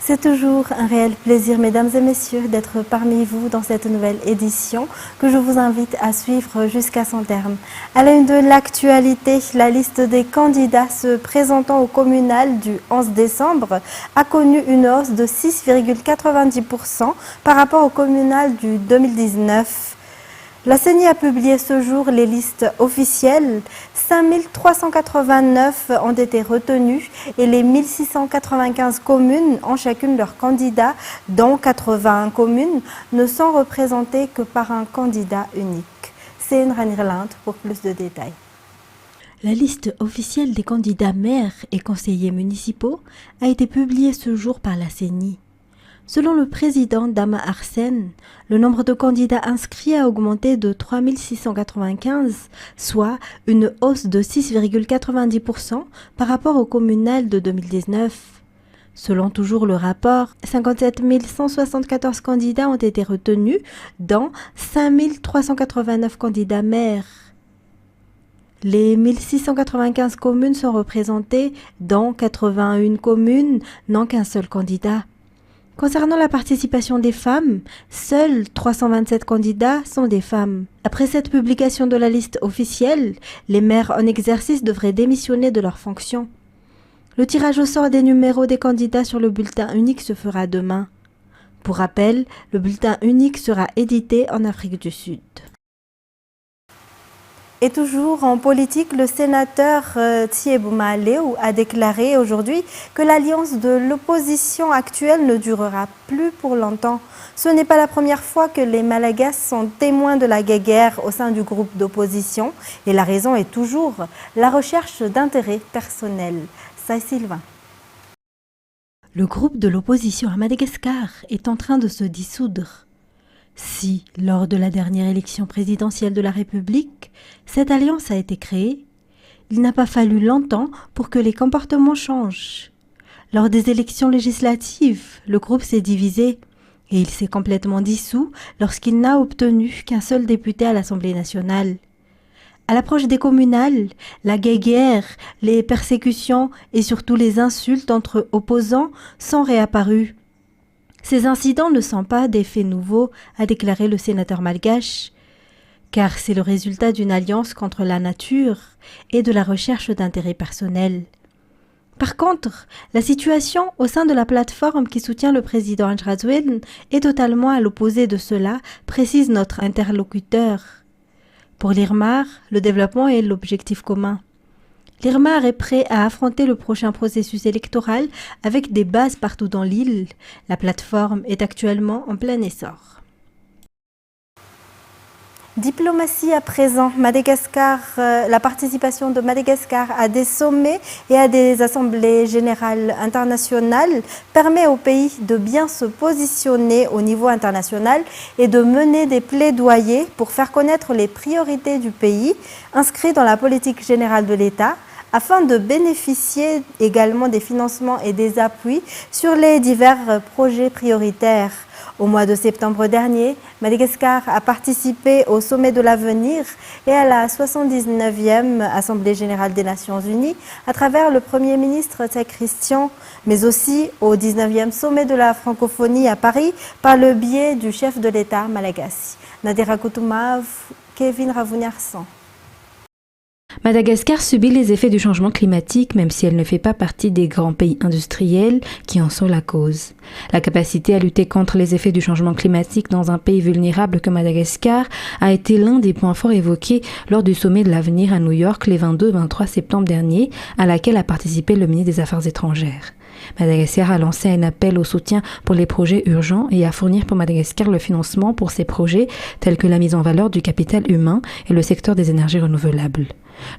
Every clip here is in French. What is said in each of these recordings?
C'est toujours un réel plaisir, mesdames et messieurs, d'être parmi vous dans cette nouvelle édition que je vous invite à suivre jusqu'à son terme. À la une de l'actualité, la liste des candidats se présentant au communal du 11 décembre a connu une hausse de 6,90% par rapport au communal du 2019. La CENI a publié ce jour les listes officielles. 5389 ont été retenues et les 1695 communes ont chacune leur candidat, dont 81 communes ne sont représentées que par un candidat unique. C'est une Ranirland pour plus de détails. La liste officielle des candidats maires et conseillers municipaux a été publiée ce jour par la CENI. Selon le président Dama Arsène, le nombre de candidats inscrits a augmenté de 3695, soit une hausse de 6,90% par rapport au communal de 2019. Selon toujours le rapport, 57 174 candidats ont été retenus, dont 5 389 candidats maires. Les 1695 communes sont représentées, dont 81 communes n'ont qu'un seul candidat. Concernant la participation des femmes, seuls 327 candidats sont des femmes. Après cette publication de la liste officielle, les maires en exercice devraient démissionner de leurs fonctions. Le tirage au sort des numéros des candidats sur le bulletin unique se fera demain. Pour rappel, le bulletin unique sera édité en Afrique du Sud. Et toujours en politique, le sénateur Thiebouma Léo a déclaré aujourd'hui que l'alliance de l'opposition actuelle ne durera plus pour longtemps. Ce n'est pas la première fois que les Malagasy sont témoins de la guéguerre au sein du groupe d'opposition et la raison est toujours la recherche d'intérêts personnels. Ça, Sylvain. Le groupe de l'opposition à Madagascar est en train de se dissoudre. Si, lors de la dernière élection présidentielle de la République, cette alliance a été créée, il n'a pas fallu longtemps pour que les comportements changent. Lors des élections législatives, le groupe s'est divisé et il s'est complètement dissous lorsqu'il n'a obtenu qu'un seul député à l'Assemblée nationale. À l'approche des communales, la guéguerre, les persécutions et surtout les insultes entre opposants sont réapparus. Ces incidents ne sont pas des faits nouveaux, a déclaré le sénateur malgache, car c'est le résultat d'une alliance contre la nature et de la recherche d'intérêts personnels. Par contre, la situation au sein de la plateforme qui soutient le président Anjrazwen est totalement à l'opposé de cela, précise notre interlocuteur. Pour l'IRMAR, le développement est l'objectif commun. L'IRMAR est prêt à affronter le prochain processus électoral avec des bases partout dans l'île. La plateforme est actuellement en plein essor. Diplomatie à présent, Madagascar, la participation de Madagascar à des sommets et à des assemblées générales internationales permet au pays de bien se positionner au niveau international et de mener des plaidoyers pour faire connaître les priorités du pays inscrites dans la politique générale de l'État, afin de bénéficier également des financements et des appuis sur les divers projets prioritaires. Au mois de septembre dernier, Madagascar a participé au sommet de l'avenir et à la 79e Assemblée générale des Nations Unies à travers le Premier ministre Tsai Christian, mais aussi au 19e sommet de la francophonie à Paris par le biais du chef de l'État malagasy. Nadira Koutouma, Kevin Ravuniarsan. Madagascar subit les effets du changement climatique même si elle ne fait pas partie des grands pays industriels qui en sont la cause. La capacité à lutter contre les effets du changement climatique dans un pays vulnérable que Madagascar a été l'un des points forts évoqués lors du sommet de l'avenir à New York les 22 et 23 septembre dernier, à laquelle a participé le ministre des Affaires étrangères. Madagascar a lancé un appel au soutien pour les projets urgents et à fournir pour Madagascar le financement pour ces projets tels que la mise en valeur du capital humain et le secteur des énergies renouvelables.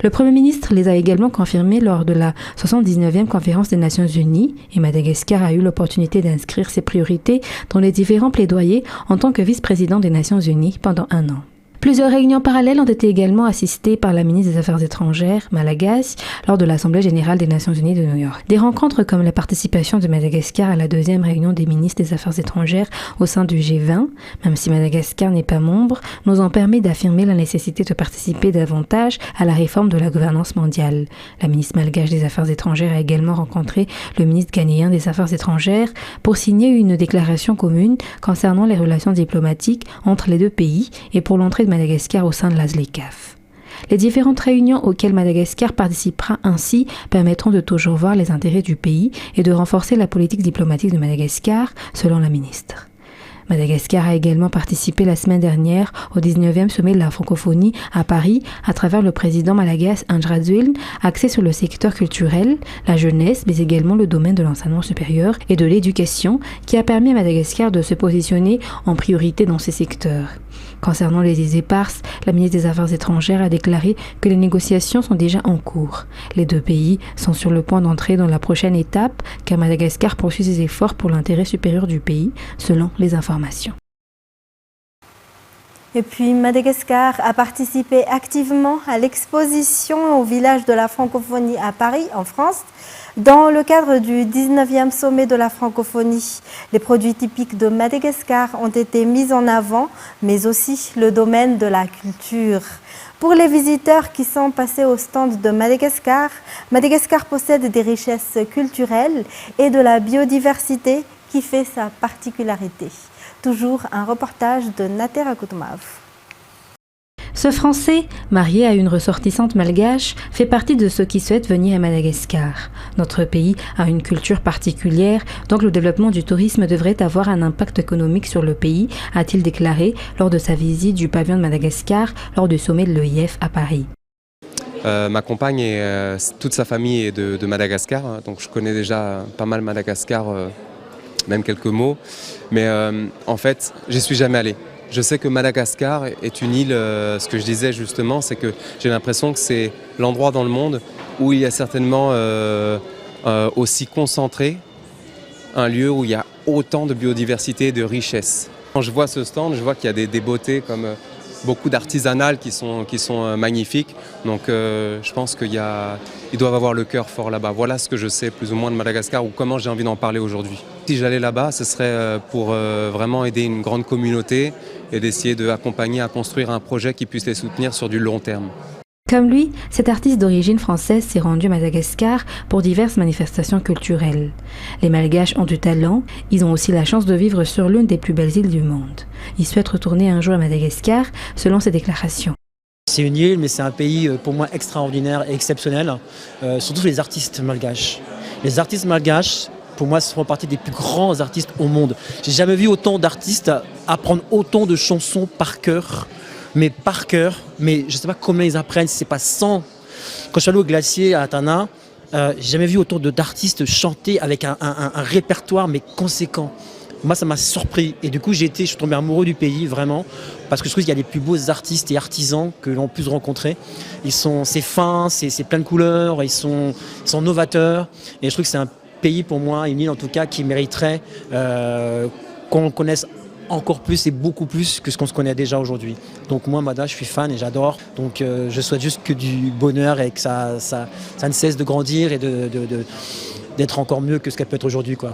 Le Premier ministre les a également confirmés lors de la 79e conférence des Nations Unies et Madagascar a eu l'opportunité d'inscrire ses priorités dans les différents plaidoyers en tant que vice-président des Nations Unies pendant un an. Plusieurs réunions parallèles ont été également assistées par la ministre des Affaires étrangères, Malagasy, lors de l'Assemblée générale des Nations unies de New York. Des rencontres comme la participation de Madagascar à la deuxième réunion des ministres des Affaires étrangères au sein du G20, même si Madagascar n'est pas membre, nous ont permis d'affirmer la nécessité de participer davantage à la réforme de la gouvernance mondiale. La ministre malgache des Affaires étrangères a également rencontré le ministre ghanéen des Affaires étrangères pour signer une déclaration commune concernant les relations diplomatiques entre les deux pays et pour l'entrée de Madagascar au sein de la ZLECAf. Les différentes réunions auxquelles Madagascar participera ainsi permettront de toujours voir les intérêts du pays et de renforcer la politique diplomatique de Madagascar, selon la ministre. Madagascar a également participé la semaine dernière au 19e sommet de la francophonie à Paris à travers le président malagasy Andry Rajoelina, axé sur le secteur culturel, la jeunesse, mais également le domaine de l'enseignement supérieur et de l'éducation, qui a permis à Madagascar de se positionner en priorité dans ces secteurs. Concernant les îles éparses, la ministre des Affaires étrangères a déclaré que les négociations sont déjà en cours. Les deux pays sont sur le point d'entrer dans la prochaine étape, car Madagascar poursuit ses efforts pour l'intérêt supérieur du pays, selon les informations. Et puis Madagascar a participé activement à l'exposition au village de la francophonie à Paris, en France, dans le cadre du 19e sommet de la francophonie. Les produits typiques de Madagascar ont été mis en avant, mais aussi le domaine de la culture. Pour les visiteurs qui sont passés au stand de Madagascar, Madagascar possède des richesses culturelles et de la biodiversité qui fait sa particularité. Toujours un reportage de Nater Akoutmav. Ce Français, marié à une ressortissante malgache, fait partie de ceux qui souhaitent venir à Madagascar. Notre pays a une culture particulière, donc le développement du tourisme devrait avoir un impact économique sur le pays, a-t-il déclaré lors de sa visite du pavillon de Madagascar lors du sommet de l'EIF à Paris. Ma compagne et toute sa famille est de Madagascar, donc je connais déjà pas mal Madagascar, même quelques mots, mais en fait, j'y suis jamais allé. Je sais que Madagascar est une île, ce que je disais justement, c'est que j'ai l'impression que c'est l'endroit dans le monde où il y a certainement aussi concentré un lieu où il y a autant de biodiversité et de richesse. Quand je vois ce stand, je vois qu'il y a des beautés comme beaucoup d'artisanales qui sont magnifiques. Donc je pense qu'ils doivent avoir le cœur fort là-bas. Voilà ce que je sais plus ou moins de Madagascar ou comment j'ai envie d'en parler aujourd'hui. Si j'allais là-bas, ce serait pour vraiment aider une grande communauté et d'essayer d'accompagner à construire un projet qui puisse les soutenir sur du long terme. Comme lui, cet artiste d'origine française s'est rendu à Madagascar pour diverses manifestations culturelles. Les Malgaches ont du talent, ils ont aussi la chance de vivre sur l'une des plus belles îles du monde. Ils souhaitent retourner un jour à Madagascar, selon ses déclarations. C'est une île, mais c'est un pays pour moi extraordinaire et exceptionnel, surtout les artistes malgaches. Les artistes malgaches, pour moi, font partie des plus grands artistes au monde. J'ai jamais vu autant d'artistes apprendre autant de chansons par cœur, mais je ne sais pas comment ils apprennent, si c'est pas 100. Quand je suis allé au glacier à Atana, j'ai jamais vu autant d'artistes chanter avec un répertoire mais conséquent. Moi, ça m'a surpris et du coup, je suis tombé amoureux du pays vraiment parce que je trouve qu'il y a les plus beaux artistes et artisans que l'on puisse rencontrer. C'est fin, c'est plein de couleurs, ils sont novateurs et je trouve que c'est un pays pour moi, une île en tout cas, qui mériterait qu'on connaisse encore plus et beaucoup plus que ce qu'on se connaît déjà aujourd'hui. Donc moi, Mada, je suis fan et j'adore. Donc je souhaite juste que du bonheur et que ça ne cesse de grandir et d'être encore mieux que ce qu'elle peut être aujourd'hui, quoi.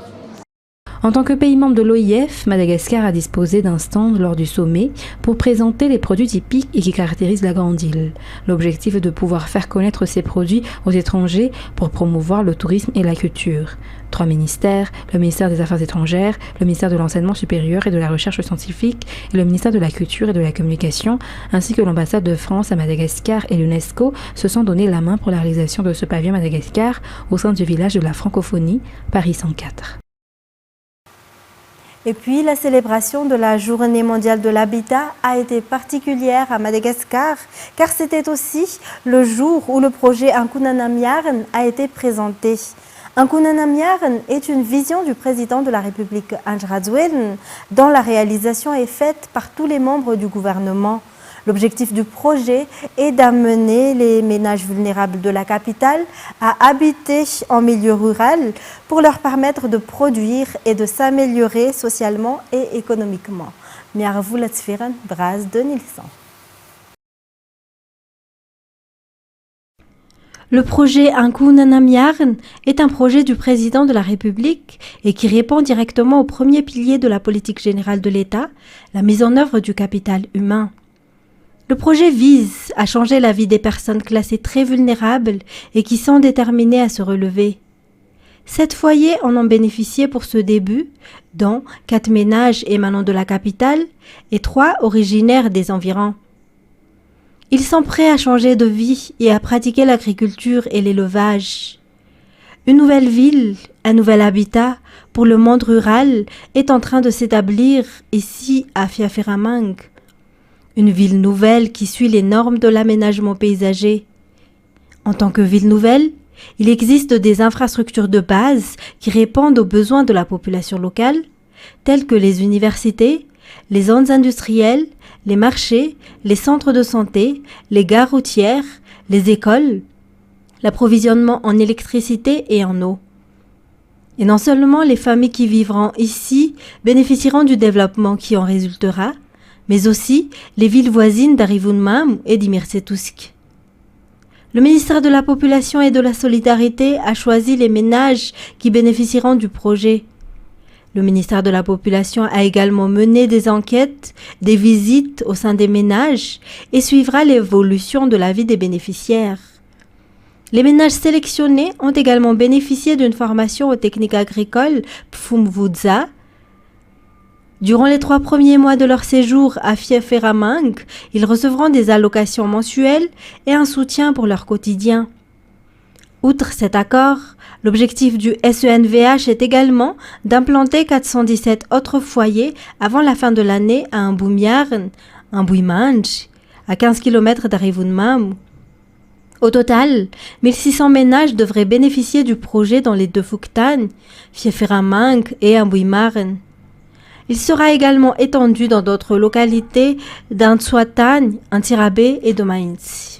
En tant que pays membre de l'OIF, Madagascar a disposé d'un stand lors du sommet pour présenter les produits typiques et qui caractérisent la grande île. L'objectif est de pouvoir faire connaître ces produits aux étrangers pour promouvoir le tourisme et la culture. 3 ministères, le ministère des Affaires étrangères, le ministère de l'Enseignement supérieur et de la Recherche scientifique et le ministère de la Culture et de la Communication, ainsi que l'ambassade de France à Madagascar et l'UNESCO se sont donné la main pour la réalisation de ce pavillon Madagascar au sein du village de la francophonie, Paris 104. Et puis, la célébration de la Journée mondiale de l'habitat a été particulière à Madagascar, car c'était aussi le jour où le projet Ankunanamjarn a été présenté. Ankunanamjarn est une vision du président de la République Andry Rajoelina, dont la réalisation est faite par tous les membres du gouvernement. L'objectif du projet est d'amener les ménages vulnérables de la capitale à habiter en milieu rural pour leur permettre de produire et de s'améliorer socialement et économiquement. Miarvou Latsfiran, Braz de Nilsson. Le projet Ankunanamyarn est un projet du président de la République et qui répond directement au premier pilier de la politique générale de l'État, la mise en œuvre du capital humain. Le projet vise à changer la vie des personnes classées très vulnérables et qui sont déterminées à se relever. 7 foyers en ont bénéficié pour ce début, dont 4 ménages émanant de la capitale et 3 originaires des environs. Ils sont prêts à changer de vie et à pratiquer l'agriculture et l'élevage. Une nouvelle ville, un nouvel habitat pour le monde rural est en train de s'établir ici à Fiaferamang. Une ville nouvelle qui suit les normes de l'aménagement paysager. En tant que ville nouvelle, il existe des infrastructures de base qui répondent aux besoins de la population locale, telles que les universités, les zones industrielles, les marchés, les centres de santé, les gares routières, les écoles, l'approvisionnement en électricité et en eau. Et non seulement les familles qui vivront ici bénéficieront du développement qui en résultera, mais aussi les villes voisines d'Arivunmam et d'Imirsetousk. Le ministère de la Population et de la Solidarité a choisi les ménages qui bénéficieront du projet. Le ministère de la Population a également mené des enquêtes, des visites au sein des ménages et suivra l'évolution de la vie des bénéficiaires. Les ménages sélectionnés ont également bénéficié d'une formation aux techniques agricoles Pfumvudza. Durant les 3 premiers mois de leur séjour à Fiaferamang, ils recevront des allocations mensuelles et un soutien pour leur quotidien. Outre cet accord, l'objectif du SENVH est également d'implanter 417 autres foyers avant la fin de l'année à Mbumyarn, Mbuymanj, à 15 km d'Arivunmam. Au total, 1600 ménages devraient bénéficier du projet dans les 2 Fuktan, Fiaferamang et Mbuymarn. Il sera également étendu dans d'autres localités d'Antsuatan, Antirabé et de Mainz.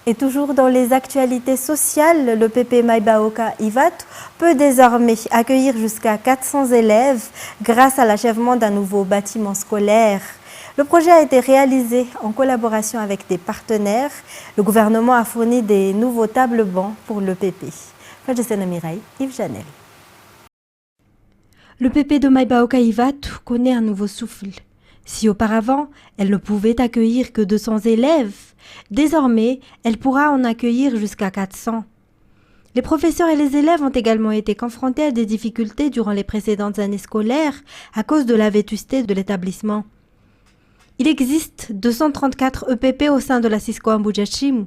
Et toujours dans les actualités sociales, le PP Maibaoka Ivat peut désormais accueillir jusqu'à 400 élèves grâce à l'achèvement d'un nouveau bâtiment scolaire. Le projet a été réalisé en collaboration avec des partenaires. Le gouvernement a fourni des nouveaux tables-bancs pour le PP. Yves Janel. Le PP de Maibaoka Ivat connaît un nouveau souffle. Si auparavant, elle ne pouvait accueillir que 200 élèves, désormais, elle pourra en accueillir jusqu'à 400. Les professeurs et les élèves ont également été confrontés à des difficultés durant les précédentes années scolaires à cause de la vétusté de l'établissement. Il existe 234 EPP au sein de la Cisco Ambujachim.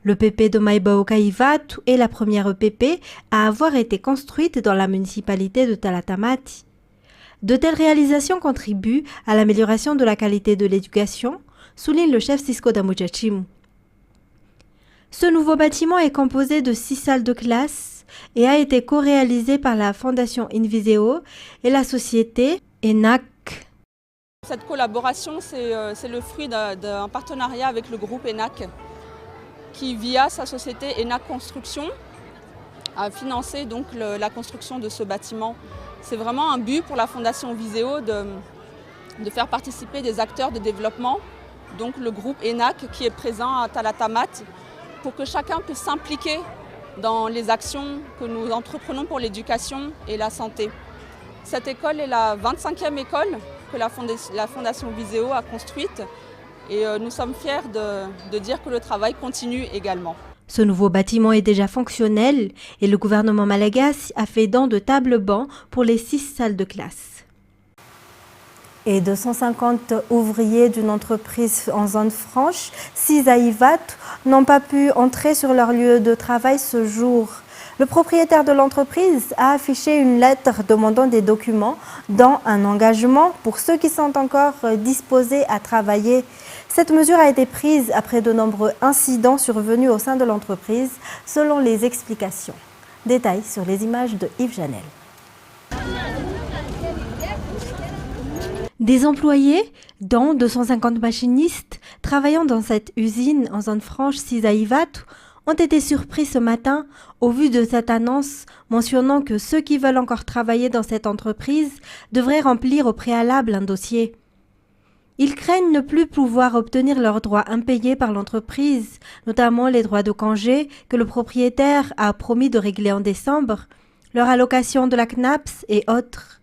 Le PP de Maibaoka Ivat est la première EPP à avoir été construite dans la municipalité de Talatamati. De telles réalisations contribuent à l'amélioration de la qualité de l'éducation, souligne le chef Cisco d'Ambujachim. Ce nouveau bâtiment est composé de 6 salles de classe et a été co-réalisé par la Fondation Inviseo et la société ENAC. Cette collaboration, c'est le fruit d'un partenariat avec le groupe ENAC qui, via sa société ENAC Construction, a financé donc la construction de ce bâtiment. C'est vraiment un but pour la Fondation Viseo de faire participer des acteurs de développement, donc le groupe ENAC qui est présent à Talatamat, pour que chacun puisse s'impliquer dans les actions que nous entreprenons pour l'éducation et la santé. Cette école est la 25e école que la Fondation Viseo a construite et nous sommes fiers de dire que le travail continue également. Ce nouveau bâtiment est déjà fonctionnel et le gouvernement malagasy a fait don de tables-bancs pour les 6 salles de classe. Et 250 ouvriers d'une entreprise en zone franche, 6 à Ivat, n'ont pas pu entrer sur leur lieu de travail ce jour. Le propriétaire de l'entreprise a affiché une lettre demandant des documents, dont un engagement pour ceux qui sont encore disposés à travailler. Cette mesure a été prise après de nombreux incidents survenus au sein de l'entreprise, selon les explications. Détails sur les images de Yves Janel. Des employés, dont 250 machinistes, travaillant dans cette usine en zone franche 6 à Ivat, ont été surpris ce matin au vu de cette annonce mentionnant que ceux qui veulent encore travailler dans cette entreprise devraient remplir au préalable un dossier. Ils craignent ne plus pouvoir obtenir leurs droits impayés par l'entreprise, notamment les droits de congé que le propriétaire a promis de régler en décembre, leur allocation de la CNAPS et autres.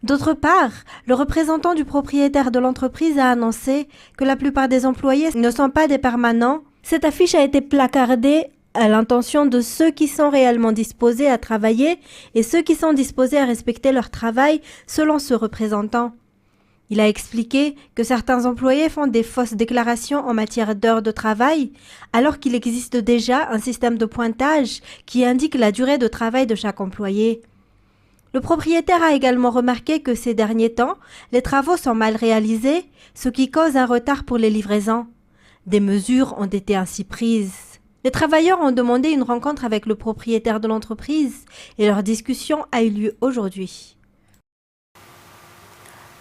D'autre part, le représentant du propriétaire de l'entreprise a annoncé que la plupart des employés ne sont pas des permanents. Cette affiche a été placardée à l'intention de ceux qui sont réellement disposés à travailler et ceux qui sont disposés à respecter leur travail selon ce représentant. Il a expliqué que certains employés font des fausses déclarations en matière d'heures de travail, alors qu'il existe déjà un système de pointage qui indique la durée de travail de chaque employé. Le propriétaire a également remarqué que ces derniers temps, les travaux sont mal réalisés, ce qui cause un retard pour les livraisons. Des mesures ont été ainsi prises. Les travailleurs ont demandé une rencontre avec le propriétaire de l'entreprise et leur discussion a eu lieu aujourd'hui.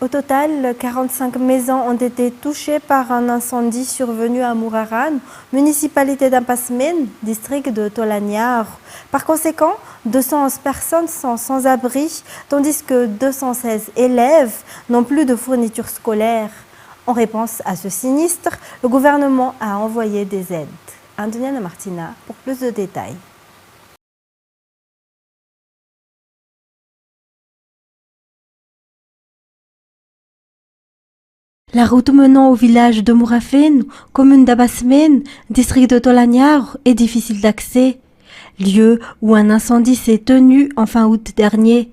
Au total, 45 maisons ont été touchées par un incendie survenu à Mouraran, municipalité d'Ampasmen, district de Tolaniar. Par conséquent, 211 personnes sont sans abri, tandis que 216 élèves n'ont plus de fournitures scolaires. En réponse à ce sinistre, le gouvernement a envoyé des aides. Antoniana Martina pour plus de détails. La route menant au village de Mourafen, commune d'Abbasmen, district de Tolaniar, est difficile d'accès, lieu où un incendie s'est tenu en fin août dernier.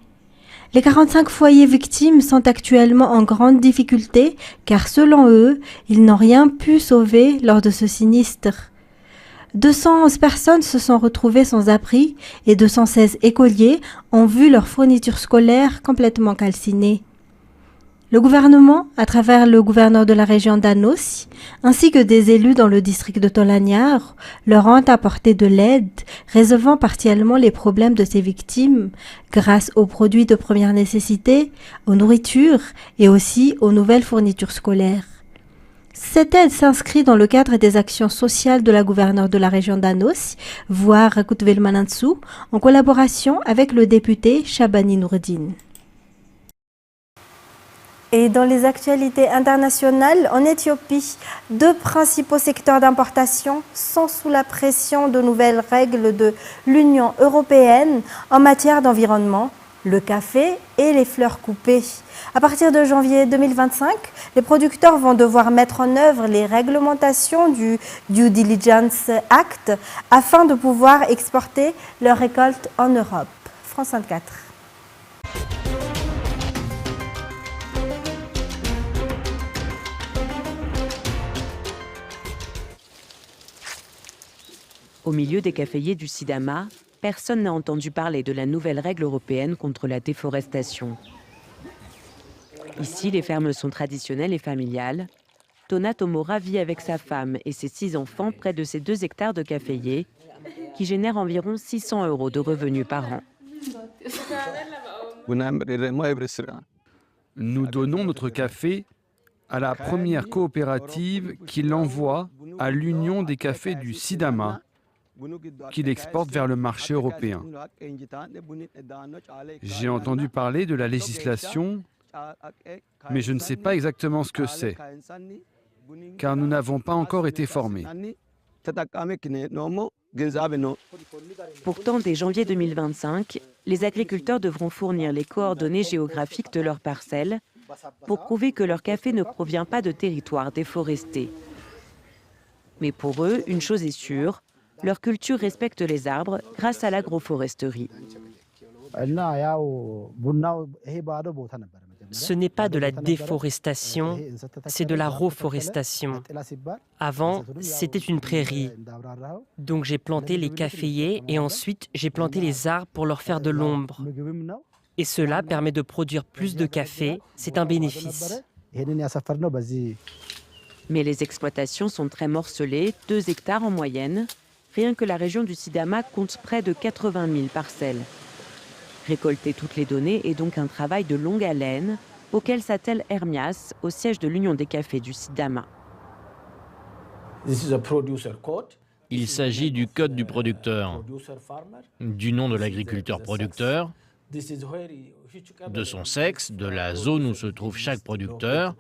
Les 45 foyers victimes sont actuellement en grande difficulté car selon eux, ils n'ont rien pu sauver lors de ce sinistre. 211 personnes se sont retrouvées sans abri et 216 écoliers ont vu leurs fournitures scolaires complètement calcinées. Le gouvernement, à travers le gouverneur de la région d'Anossi, ainsi que des élus dans le district de Tolaniar, leur ont apporté de l'aide, résolvant partiellement les problèmes de ces victimes, grâce aux produits de première nécessité, aux nourritures et aussi aux nouvelles fournitures scolaires. Cette aide s'inscrit dans le cadre des actions sociales de la gouverneure de la région d'Anossi, voire Rakutvel Manansou, en collaboration avec le député Shabani Nourdine. Et dans les actualités internationales, en Éthiopie, 2 principaux secteurs d'importation sont sous la pression de nouvelles règles de l'Union européenne en matière d'environnement, le café et les fleurs coupées. À partir de janvier 2025, les producteurs vont devoir mettre en œuvre les réglementations du Due Diligence Act afin de pouvoir exporter leurs récoltes en Europe. France 24. Au milieu des caféiers du Sidama, personne n'a entendu parler de la nouvelle règle européenne contre la déforestation. Ici, les fermes sont traditionnelles et familiales. Tona Tomora vit avec sa femme et ses 6 enfants près de ces 2 hectares de caféiers qui génèrent environ 600 € de revenus par an. Nous donnons notre café à la première coopérative qui l'envoie à l'Union des cafés du Sidama, qui l'exporte vers le marché européen. J'ai entendu parler de la législation, mais je ne sais pas exactement ce que c'est, car nous n'avons pas encore été formés. Pourtant, dès janvier 2025, les agriculteurs devront fournir les coordonnées géographiques de leurs parcelles pour prouver que leur café ne provient pas de territoires déforestés. Mais pour eux, une chose est sûre, leur culture respecte les arbres grâce à l'agroforesterie. Ce n'est pas de la déforestation, c'est de la reforestation. Avant, c'était une prairie. Donc j'ai planté les caféiers et ensuite j'ai planté les arbres pour leur faire de l'ombre. Et cela permet de produire plus de café, c'est un bénéfice. Mais les exploitations sont très morcelées, 2 hectares en moyenne. Rien que la région du Sidama compte près de 80 000 parcelles. Récolter toutes les données est donc un travail de longue haleine auquel s'attelle Hermias au siège de l'Union des cafés du Sidama. Il s'agit du code du producteur, du nom de l'agriculteur producteur, de son sexe, de la zone où se trouve chaque producteur,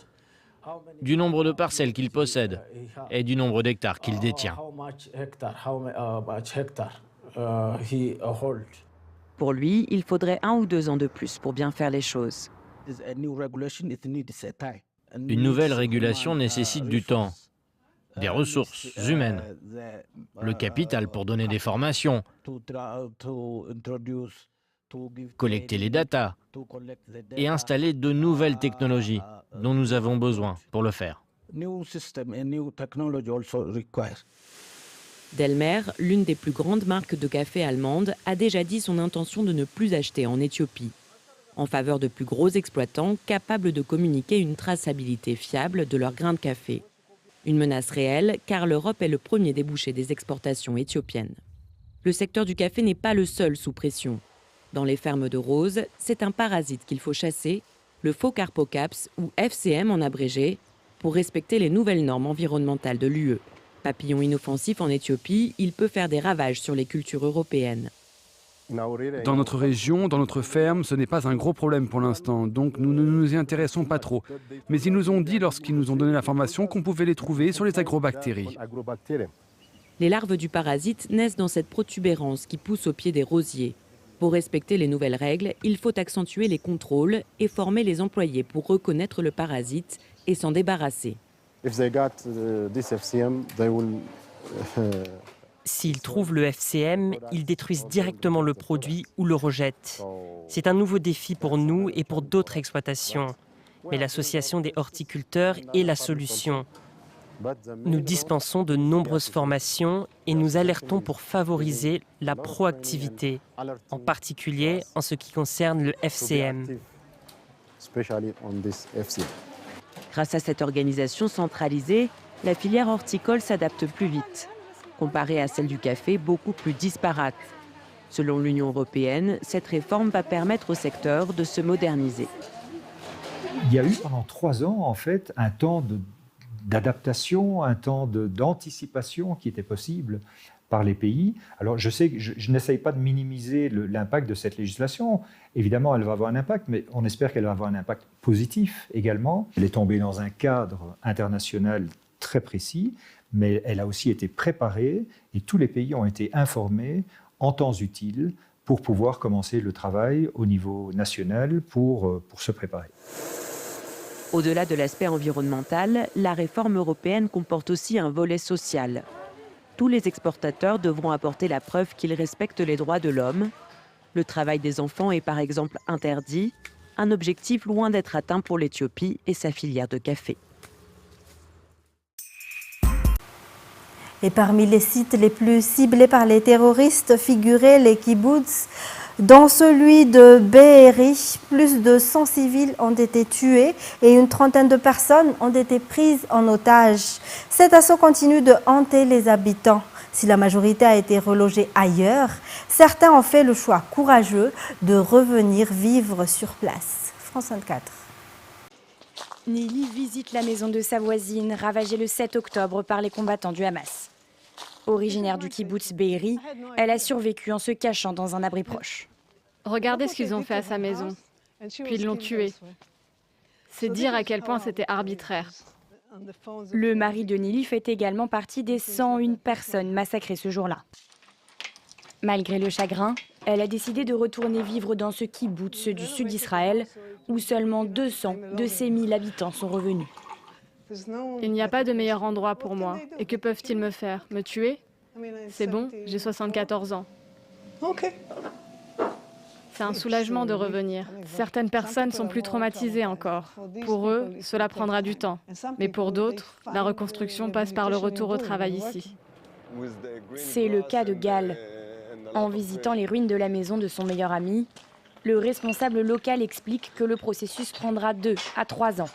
du nombre de parcelles qu'il possède et du nombre d'hectares qu'il détient. Pour lui, il faudrait 1 ou 2 ans de plus pour bien faire les choses. Une nouvelle régulation nécessite du temps, des ressources humaines, le capital pour donner des formations, collecter les datas et installer de nouvelles technologies dont nous avons besoin pour le faire. Delmer, l'une des plus grandes marques de café allemandes, a déjà dit son intention de ne plus acheter en Éthiopie, en faveur de plus gros exploitants capables de communiquer une traçabilité fiable de leurs grains de café. Une menace réelle, car l'Europe est le premier débouché des exportations éthiopiennes. Le secteur du café n'est pas le seul sous pression. Dans les fermes de roses, c'est un parasite qu'il faut chasser, le Phocarpocaps ou FCM en abrégé, pour respecter les nouvelles normes environnementales de l'UE. Papillon inoffensif en Éthiopie, il peut faire des ravages sur les cultures européennes. Dans notre région, dans notre ferme, ce n'est pas un gros problème pour l'instant, donc nous ne nous y intéressons pas trop. Mais ils nous ont dit, lorsqu'ils nous ont donné l'information, qu'on pouvait les trouver sur les agrobactéries. Les larves du parasite naissent dans cette protubérance qui pousse au pied des rosiers. Pour respecter les nouvelles règles, il faut accentuer les contrôles et former les employés pour reconnaître le parasite et s'en débarrasser. S'ils trouvent le FCM, ils détruisent directement le produit ou le rejettent. C'est un nouveau défi pour nous et pour d'autres exploitations. Mais l'association des horticulteurs est la solution. Nous dispensons de nombreuses formations et nous alertons pour favoriser la proactivité, en particulier en ce qui concerne le FCM. Grâce à cette organisation centralisée, la filière horticole s'adapte plus vite, comparée à celle du café beaucoup plus disparate. Selon l'Union européenne, cette réforme va permettre au secteur de se moderniser. Il y a eu pendant 3 ans, en fait, un temps d'adaptation, un temps d'anticipation qui était possible par les pays. Alors je sais que je n'essaye pas de minimiser l'impact de cette législation. Évidemment, elle va avoir un impact, mais on espère qu'elle va avoir un impact positif également. Elle est tombée dans un cadre international très précis, mais elle a aussi été préparée et tous les pays ont été informés en temps utile pour pouvoir commencer le travail au niveau national pour se préparer. Au-delà de l'aspect environnemental, la réforme européenne comporte aussi un volet social. Tous les exportateurs devront apporter la preuve qu'ils respectent les droits de l'homme. Le travail des enfants est par exemple interdit, un objectif loin d'être atteint pour l'Éthiopie et sa filière de café. Et parmi les sites les plus ciblés par les terroristes figuraient les kibbutz. Dans celui de Be'eri, plus de 100 civils ont été tués et une trentaine de personnes ont été prises en otage. Cet assaut continue de hanter les habitants. Si la majorité a été relogée ailleurs, certains ont fait le choix courageux de revenir vivre sur place. France 24. Nelly visite la maison de sa voisine, ravagée le 7 octobre par les combattants du Hamas. Originaire du kibbutz Be'eri, elle a survécu en se cachant dans un abri proche. Regardez ce qu'ils ont fait à sa maison, puis ils l'ont tuée. C'est dire à quel point c'était arbitraire. Le mari de Nelly fait également partie des 101 personnes massacrées ce jour-là. Malgré le chagrin, elle a décidé de retourner vivre dans ce kibbutz du sud d'Israël, où seulement 200 de ses 1000 habitants sont revenus. Il n'y a pas de meilleur endroit pour moi. Et que peuvent-ils me faire? Me tuer? C'est bon, j'ai 74 ans. C'est un soulagement de revenir. Certaines personnes sont plus traumatisées encore. Pour eux, cela prendra du temps. Mais pour d'autres, la reconstruction passe par le retour au travail ici. C'est le cas de Gal. En visitant les ruines de la maison de son meilleur ami, le responsable local explique que le processus prendra 2 à 3 ans.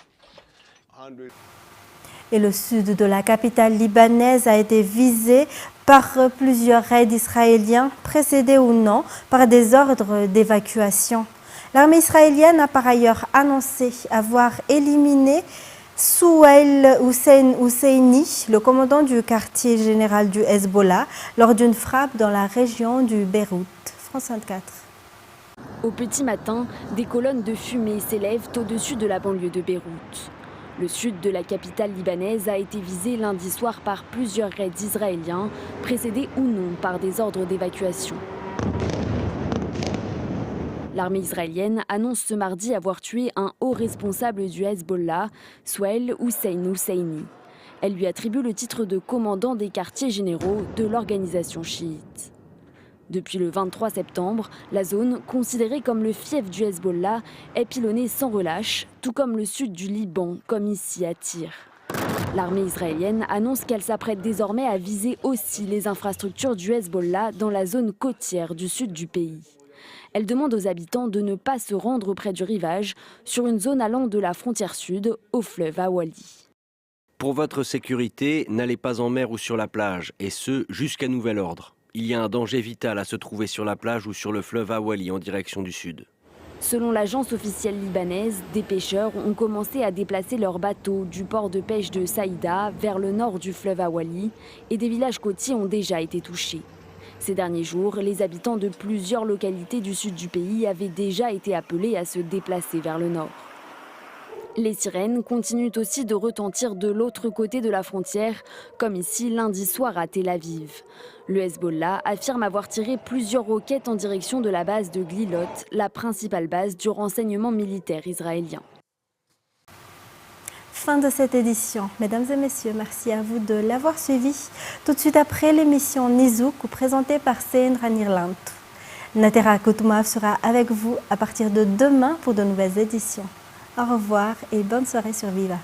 Et le sud de la capitale libanaise a été visé par plusieurs raids israéliens, précédés ou non par des ordres d'évacuation. L'armée israélienne a par ailleurs annoncé avoir éliminé Souheil Husseini, le commandant du quartier général du Hezbollah, lors d'une frappe dans la région du Beyrouth. France 24. Au petit matin, des colonnes de fumée s'élèvent au-dessus de la banlieue de Beyrouth. Le sud de la capitale libanaise a été visé lundi soir par plusieurs raids israéliens, précédés ou non par des ordres d'évacuation. L'armée israélienne annonce ce mardi avoir tué un haut responsable du Hezbollah, Souhail Hussein Husseini. Elle lui attribue le titre de commandant des quartiers généraux de l'organisation chiite. Depuis le 23 septembre, la zone, considérée comme le fief du Hezbollah, est pilonnée sans relâche, tout comme le sud du Liban, comme ici à Tyr. L'armée israélienne annonce qu'elle s'apprête désormais à viser aussi les infrastructures du Hezbollah dans la zone côtière du sud du pays. Elle demande aux habitants de ne pas se rendre près du rivage, sur une zone allant de la frontière sud au fleuve Awali. Pour votre sécurité, n'allez pas en mer ou sur la plage, et ce, jusqu'à nouvel ordre. Il y a un danger vital à se trouver sur la plage ou sur le fleuve Awali en direction du sud. Selon l'agence officielle libanaise, des pêcheurs ont commencé à déplacer leurs bateaux du port de pêche de Saïda vers le nord du fleuve Awali, et des villages côtiers ont déjà été touchés. Ces derniers jours, les habitants de plusieurs localités du sud du pays avaient déjà été appelés à se déplacer vers le nord. Les sirènes continuent aussi de retentir de l'autre côté de la frontière, comme ici lundi soir à Tel Aviv. Le Hezbollah affirme avoir tiré plusieurs roquettes en direction de la base de Glilot, la principale base du renseignement militaire israélien. Fin de cette édition. Mesdames et messieurs, merci à vous de l'avoir suivi. Tout de suite après l'émission Nizouk, présentée par Seyndra Nirlant. Natera Koutoumaf sera avec vous à partir de demain pour de nouvelles éditions. Au revoir et bonne soirée sur Viva.